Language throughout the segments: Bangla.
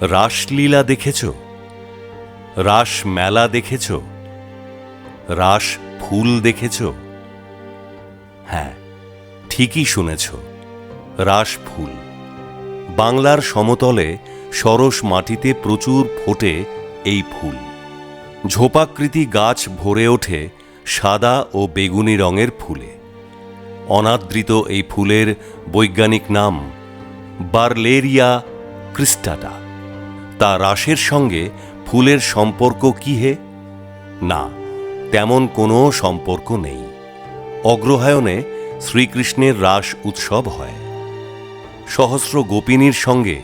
রাসলীলা দেখেছ? রাস মেলা দেখেছ? রাস ফুল দেখেছ? হ্যাঁ, ঠিকই শুনেছ, রাস ফুল। বাংলার সমতলে সরস মাটিতে প্রচুর ফোটে এই ফুল। ঝোপাকৃতি গাছ ভরে ওঠে সাদা ও বেগুনি রঙের ফুলে। অনাদৃত এই ফুলের বৈজ্ঞানিক নাম বার্লেরিয়া ক্রিস্টাটা। তা রাসের সঙ্গে ফুলের সম্পর্ক কি হে? না, তেমন কোনো সম্পর্ক নেই। অগ্রহায়ণে শ্রীকৃষ্ণের রাস উৎসব হয়। সহস্র গোপিনীর সঙ্গে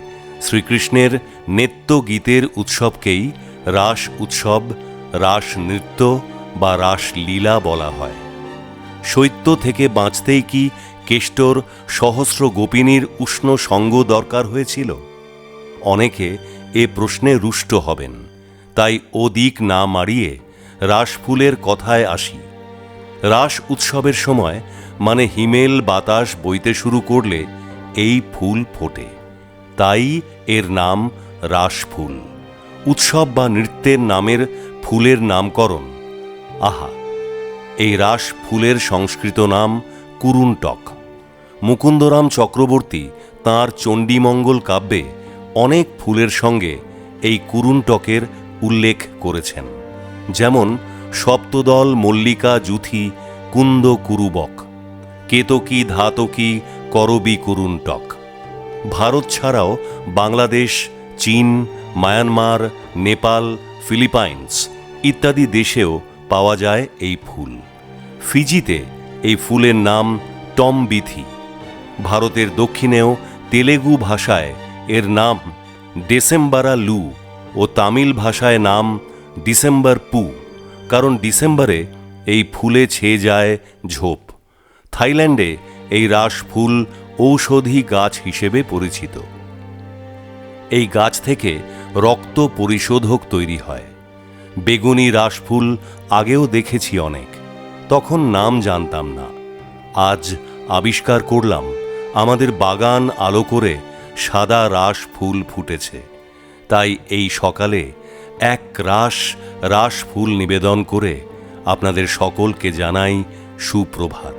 শ্রীকৃষ্ণের নেত্য গীতের উৎসবকেই রাস উৎসব, রাস নৃত্য বা রাসলীলা বলা হয়। শৈত্য থেকে বাঁচতেই কি কেষ্টর সহস্র গোপিনীর উষ্ণ সঙ্গ দরকার হয়েছিল? অনেকে এ প্রশ্নে রুষ্ট হবেন, তাই ওদিক না মারিয়ে রাসফুলের কথায় আসি। রাস উৎসবের সময় মানে হিমেল বাতাস বইতে শুরু করলে এই ফুল ফোটে, তাই এর নাম রাসফুল। উৎসব বা নৃত্যের নামের ফুলের নামকরণ। আহা, এই রাস ফুলের সংস্কৃত নাম কুরুন্টক। মুকুন্দরাম চক্রবর্তী তাঁর চণ্ডীমঙ্গল কাব্যে অনেক ফুলের সঙ্গে এই কুরুন্টকের উল্লেখ করেছেন, যেমন সপ্তদল, মল্লিকা, যুথি, কুন্দ কুরুবক, কেতকী, ধাতকী, করবী কুরুন্টক। ভারত ছাড়াও বাংলাদেশ, চীন, মায়ানমার, নেপাল, ফিলিপাইন্স ইত্যাদি দেশেও পাওয়া যায় এই ফুল। ফিজিতে এই ফুলের নাম টমবিথি। ভারতের দক্ষিণেও তেলেগু ভাষায় এর নাম ডিসেম্বরা লু ও তামিল ভাষায় নাম ডিসেম্বর পু, কারণ ডিসেম্বরে এই ফুলে ছেয়ে যায় ঝোপ। থাইল্যান্ডে এই রাস ফুল ঔষধি গাছ হিসেবে পরিচিত। এই গাছ থেকে রক্ত পরিশোধক তৈরি হয়। বেগুনি রাসফুল আগেও দেখেছি অনেক, তখন নাম জানতাম না। আজ আবিষ্কার করলাম আমাদের বাগান আলো করে সাদা রাস ফুল ফুটেছে। তাই এই সকালে এক রাস ফুল নিবেদন করে আপনাদের সকলকে জানাই সুপ্রভাত।